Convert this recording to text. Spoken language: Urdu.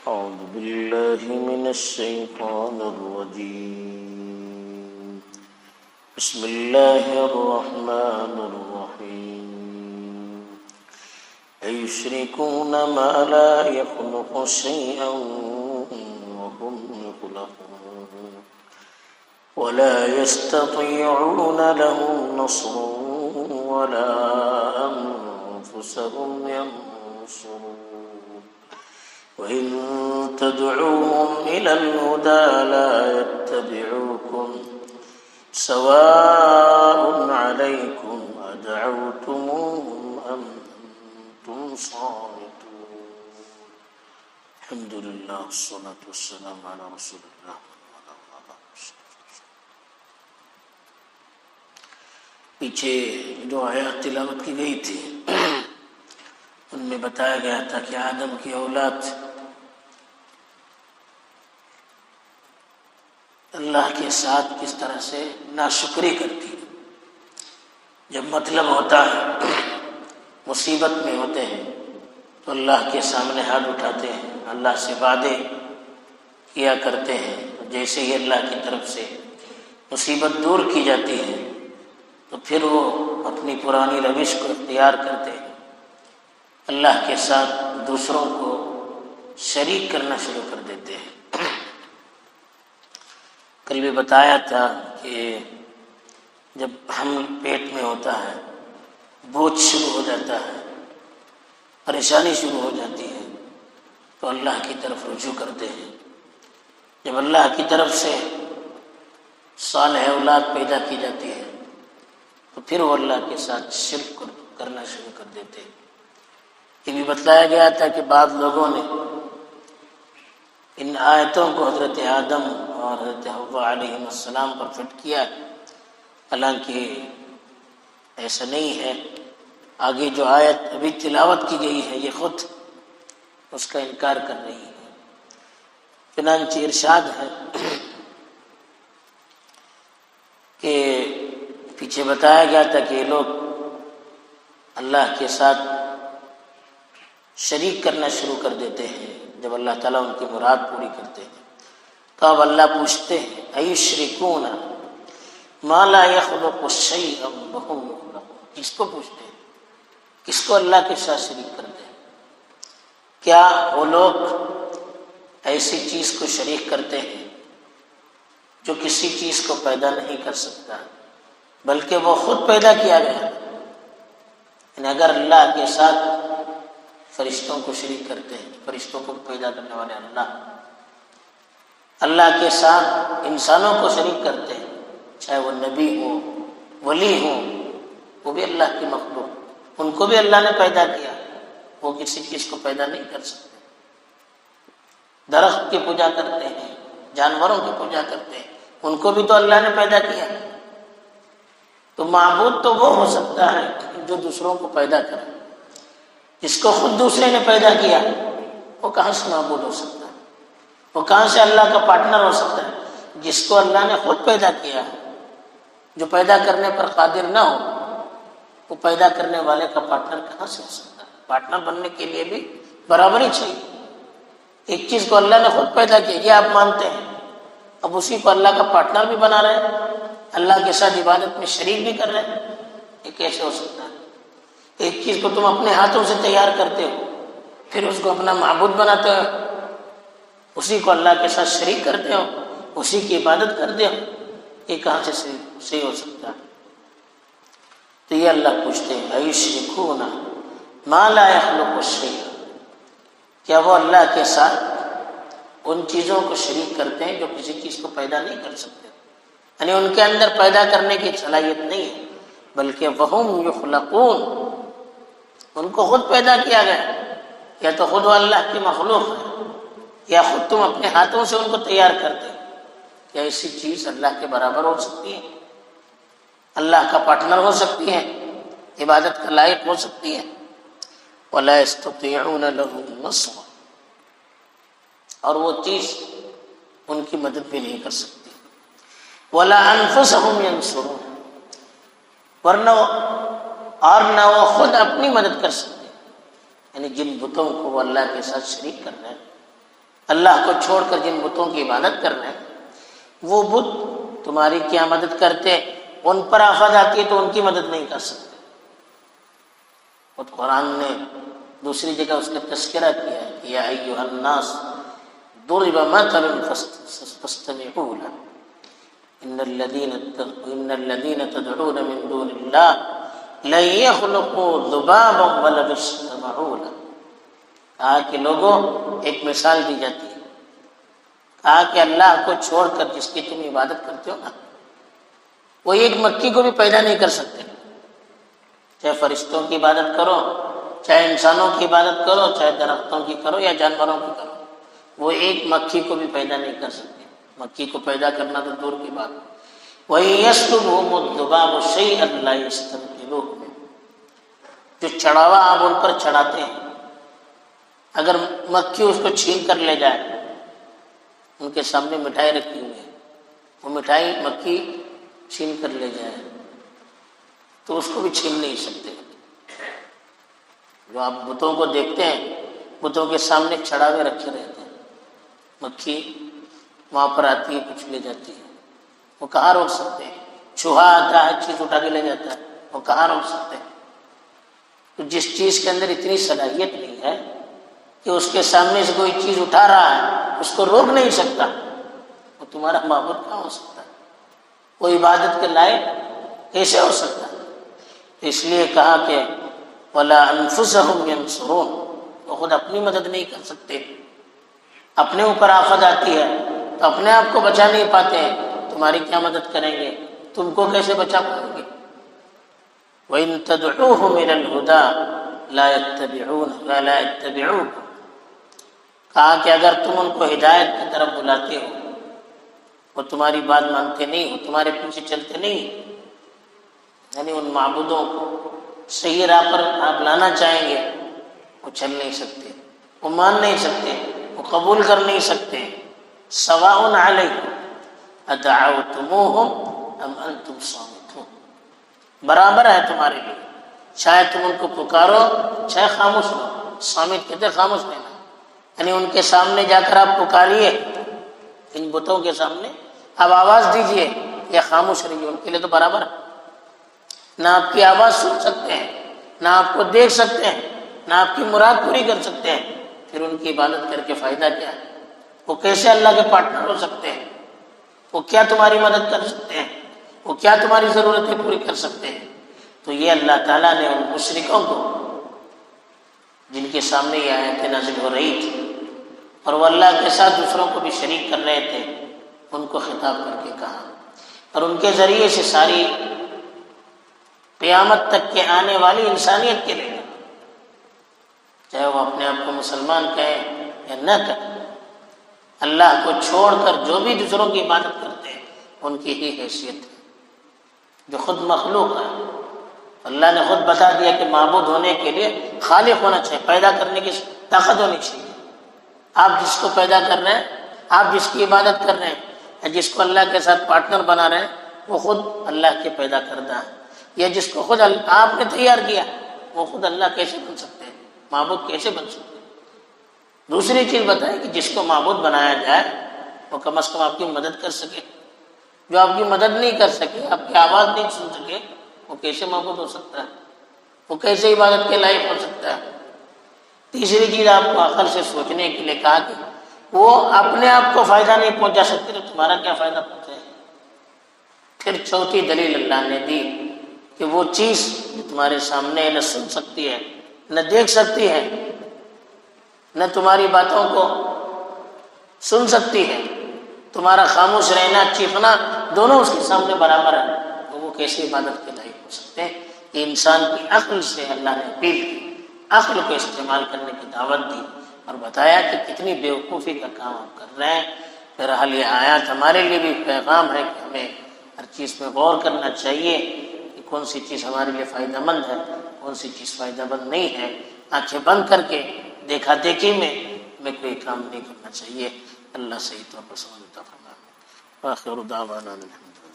أعوذ بالله من الشيطان الرجيم بسم الله الرحمن الرحيم أيشركون ما لا يخلق شيئا وهم يخلقون ولا يستطيعون لهم نصرا ولا أنفسهم ينصرون وإن تدعوهم إلى الهدى لا يتبعوكم سواء عليكم أدعوتموهم أم أنتم صامتون. الحمد لله والصلاة والسلام على رسول الله. پیچھے جو آیات تلاوت کی گئی تھی ان میں بتایا گیا تھا کہ آدم کی اولاد اللہ کے ساتھ کس طرح سے ناشکری کرتی. جب مطلب ہوتا ہے، مصیبت میں ہوتے ہیں تو اللہ کے سامنے ہاتھ اٹھاتے ہیں، اللہ سے وعدے کیا کرتے ہیں. جیسے ہی اللہ کی طرف سے مصیبت دور کی جاتی ہے تو پھر وہ اپنی پرانی روش کو اختیار کرتے ہیں، اللہ کے ساتھ دوسروں کو شریک کرنا شروع کر دیتے ہیں. کل بھی بتایا تھا کہ جب حمل پیٹ میں ہوتا ہے، بوجھ شروع ہو جاتا ہے، پریشانی شروع ہو جاتی ہے تو اللہ کی طرف رجوع کرتے ہیں. جب اللہ کی طرف سے صالح اولاد پیدا کی جاتی ہے تو پھر وہ اللہ کے ساتھ شرک کرنا شروع کر دیتے ہیں. یہ بھی بتلایا گیا تھا کہ بعض لوگوں نے ان آیتوں کو حضرت آدم اور حضرت حوا علیہ السلام پر فٹ کیا، حالانکہ ایسا نہیں ہے. آگے جو آیت ابھی تلاوت کی گئی ہے یہ خود اس کا انکار کر رہی ہے. چنانچہ ارشاد ہے کہ پیچھے بتایا گیا تھا کہ یہ لوگ اللہ کے ساتھ شریک کرنا شروع کر دیتے ہیں جب اللہ تعالیٰ ان کی مراد پوری کرتے ہیں. تو اب اللہ پوچھتے ہیں ایشرکون ما لا یخلق شیئا وهم یخلقون. کس کو پوچھتے ہیں؟ کس کو اللہ کے ساتھ شریک کرتے ہیں؟ کیا وہ لوگ ایسی چیز کو شریک کرتے ہیں جو کسی چیز کو پیدا نہیں کر سکتا بلکہ وہ خود پیدا کیا گیا؟ یعنی اگر اللہ کے ساتھ فرشتوں کو شریک کرتے ہیں، فرشتوں کو پیدا کرنے والے اللہ کے ساتھ انسانوں کو شریک کرتے ہیں، چاہے وہ نبی ہو، ولی ہو، وہ بھی اللہ کی مخلوق، ان کو بھی اللہ نے پیدا کیا، وہ کسی چیز کو پیدا نہیں کر سکتے. درخت کی پوجا کرتے ہیں، جانوروں کی پوجا کرتے ہیں، ان کو بھی تو اللہ نے پیدا کیا. تو معبود تو وہ ہو سکتا ہے جو دوسروں کو پیدا کرے. جس کو خود دوسرے نے پیدا کیا وہ کہاں سے معبود ہو سکتا ہے؟ وہ کہاں سے اللہ کا پارٹنر ہو سکتا ہے؟ جس کو اللہ نے خود پیدا کیا ہے، جو پیدا کرنے پر قادر نہ ہو، وہ پیدا کرنے والے کا پارٹنر کہاں سے ہو سکتا ہے؟ پارٹنر بننے کے لیے بھی برابری چاہیے. ایک چیز کو اللہ نے خود پیدا کیا، یہ آپ مانتے ہیں، اب اسی کو اللہ کا پارٹنر بھی بنا رہے ہیں، اللہ کے ساتھ عبادت میں شریک بھی کر رہے ہیں. یہ کیسے ہو سکتا ہے؟ ایک چیز کو تم اپنے ہاتھوں سے تیار کرتے ہو، پھر اس کو اپنا معبود بناتے ہو، اسی کو اللہ کے ساتھ شریک کرتے ہو، اسی کی عبادت کرتے ہو. یہ کہاں سے صحیح ہو سکتا ہے؟ تو یہ اللہ پوچھتے ہیں ایشرکون ما لا یخلق شیئا. کیا وہ اللہ کے ساتھ ان چیزوں کو شریک کرتے ہیں جو کسی چیز کو پیدا نہیں کر سکتے؟ یعنی ان کے اندر پیدا کرنے کی صلاحیت نہیں ہے، بلکہ وہم یخلقون، ان کو خود پیدا کیا گیا. یا تو خود وہ اللہ کی مخلوق ہے یا خود تم اپنے ہاتھوں سے ان کو تیار کرتے. کیا ایسی چیز اللہ کے برابر ہو سکتی ہے؟ اللہ کا پارٹنر ہو سکتی ہے؟ عبادت کا لائق ہو سکتی ہے؟ وَلَا يَسْتَطِيعُونَ لَهُ نَصْرًا، اور وہ چیز ان کی مدد بھی نہیں کر سکتی. وَلَا أَنفُسَهُمْ يَنصُرُونَ، ورنہ اور نہ وہ خود اپنی مدد کر سکتے. یعنی جن بتوں کو وہ اللہ کے ساتھ شریک کر رہے ہیں، اللہ کو چھوڑ کر جن بتوں کی عبادت کر رہے ہیں وہ بت تمہاری کیا مدد کرتے؟ ان پر آفت آتی ہے تو ان کی مدد نہیں کر سکتے۔ اور قرآن نے دوسری جگہ اس کا تذکرہ کیا ہے کہ یا ایھا الناس ضرب مثل فاستمعوا له ان الذين تدعون من دون الله لن يخلقوا ذبابا ولو اجتمعوا له۔ کہا کہ لوگوں ایک مثال دی جاتی ہے، کہا کہ اللہ کو چھوڑ کر جس کی تم عبادت کرتے ہو نا، وہ ایک مکھی کو بھی پیدا نہیں کر سکتے۔ چاہے فرشتوں کی عبادت کرو، چاہے انسانوں کی عبادت کرو، چاہے درختوں کی کرو یا جانوروں کی کرو، وہ ایک مکھی کو بھی پیدا نہیں کر سکتے۔ مکھی کو پیدا کرنا تو دور کی بات۔ وَإِن يَسْلُبْهُمُ الذُّبَابُ شَيْئًا لَا يَسْتَنقِذُوهُ مِنْهُ، جو چڑھاوا آپ ان پر چڑھاتے ہیں، اگر مکھی اس کو چھین کر لے جائے، ان کے سامنے مٹھائی رکھی ہوئی ہے، وہ مٹھائی مکھی چھین کر لے جائے تو اس کو بھی چھین نہیں سکتے۔ جو آپ بتوں کو دیکھتے ہیں، بتوں کے سامنے چڑھاوے رکھے رہتے ہیں، مکھی وہاں پر آتی ہے، کچھ لے جاتی ہے، وہ کہاں روک سکتے ہیں؟ چوہا آتا ہے، چیز اٹھا کے لے جاتا ہے، وہ کہاں روک سکتے ہیں؟ تو جس چیز کے اندر اتنی صلاحیت نہیں ہے کہ اس کے سامنے سے کوئی چیز اٹھا رہا ہے اس کو روک نہیں سکتا، وہ تمہارا معبود کہاں ہو سکتا ہے؟ وہ عبادت کے لائق کیسے ہو سکتا ہے؟ اس لیے کہا کہ وَلَا أَنفُسَهُمْ يَنصُرُونَ، وہ خود اپنی مدد نہیں کر سکتے۔ اپنے اوپر آفت آتی ہے تو اپنے آپ کو بچا نہیں پاتے ہیں، تمہاری کیا مدد کریں گے؟ تم کو کیسے بچا پائیں گے؟ وَإِن تَدْعُوهُمْ إِلَى الْهُدَىٰ لَا يَتَّبِعُوكُمْ، کہا کہ اگر تم ان کو ہدایت کی طرف بلاتے ہو، وہ تمہاری بات مانتے نہیں ہو، تمہارے پیچھے چلتے نہیں، یعنی ان معبودوں کو صحیح راہ پر آپ لانا چاہیں گے، وہ چل نہیں سکتے، وہ مان نہیں سکتے، وہ قبول کر نہیں سکتے۔ سواء علیکم ادعوتموہم ام انتم صامتون، برابر ہے تمہارے لیے، چاہے تم ان کو پکارو چاہے خاموش ہو۔ صامت کہتے خاموش رہنا، یعنی ان کے سامنے جا کر آپ پکاریے، ان بتوں کے سامنے آپ آواز دیجئے یا خاموش رہیے، ان کے لیے تو برابر ہے۔ نہ آپ کی آواز سن سکتے ہیں، نہ آپ کو دیکھ سکتے ہیں، نہ آپ کی مراد پوری کر سکتے ہیں، پھر ان کی عبادت کر کے فائدہ کیا ہے؟ وہ کیسے اللہ کے پارٹنر ہو سکتے ہیں؟ وہ کیا تمہاری مدد کر سکتے ہیں؟ وہ کیا تمہاری ضرورتیں پوری کر سکتے ہیں؟ تو یہ اللہ تعالیٰ نے ان مشرکوں کو جن کے سامنے یہ آیتیں نازل ہو رہی تھی اور وہ اللہ کے ساتھ دوسروں کو بھی شریک کر رہے تھے، ان کو خطاب کر کے کہا، اور ان کے ذریعے سے ساری قیامت تک کے آنے والی انسانیت کے لیے، چاہے وہ اپنے آپ کو مسلمان کہیں یا نہ کہیں، اللہ کو چھوڑ کر جو بھی دوسروں کی عبادت کرتے ہیں ان کی ہی حیثیت ہے، جو خود مخلوق ہے۔ اللہ نے خود بتا دیا کہ معبود ہونے کے لیے خالق ہونا چاہیے، پیدا کرنے کی طاقت ہونی چاہیے۔ آپ جس کو پیدا کر رہے ہیں، آپ جس کی عبادت کر رہے ہیں یا جس کو اللہ کے ساتھ پارٹنر بنا رہے ہیں، وہ خود اللہ کے پیدا کردہ ہے، یا جس کو خود آپ نے تیار کیا وہ خود اللہ کیسے بن سکتے ہیں؟ معبود کیسے بن سکتے ہیں؟ دوسری چیز بتائیں کہ جس کو معبود بنایا جائے وہ کم از کم آپ کی مدد کر سکے، جو آپ کی مدد نہیں کر سکے، آپ کی آواز نہیں سن سکے، وہ کیسے معبود ہو سکتا ہے؟ وہ کیسے عبادت کے لائق ہو سکتا ہے؟ تیسری چیز آپ کو عقل سے سوچنے کے لیے کہا کہ وہ اپنے آپ کو فائدہ نہیں پہنچا سکتے تو تمہارا کیا فائدہ پہنچے؟ پھر چوتھی دلیل اللہ نے دی کہ وہ چیز جو تمہارے سامنے نہ سن سکتی ہے، نہ دیکھ سکتی ہے، نہ تمہاری باتوں کو سن سکتی ہے، تمہارا خاموش رہنا، چیخنا دونوں اس کے سامنے برابر ہے، تو وہ کیسے عبادت کے لائق ہو سکتے ہیں؟ کہ انسان کی عقل سے اللہ نے اپیل کی، عقل کو استعمال کرنے کی دعوت دی اور بتایا کہ کتنی بیوقوفی کا کام آپ کر رہے ہیں۔ بہرحال یہ آیات ہمارے لیے بھی پیغام ہے کہ ہمیں ہر چیز میں غور کرنا چاہیے کہ کون سی چیز ہمارے لیے فائدہ مند ہے، کون سی چیز فائدہ مند نہیں ہے۔ آنکھیں بند کر کے دیکھا دیکھی میں ہمیں کوئی کام نہیں کرنا چاہیے۔ اللہ صحیح طور پر سمجھتا فرمائے۔ آخر دعوانا الحمدللہ۔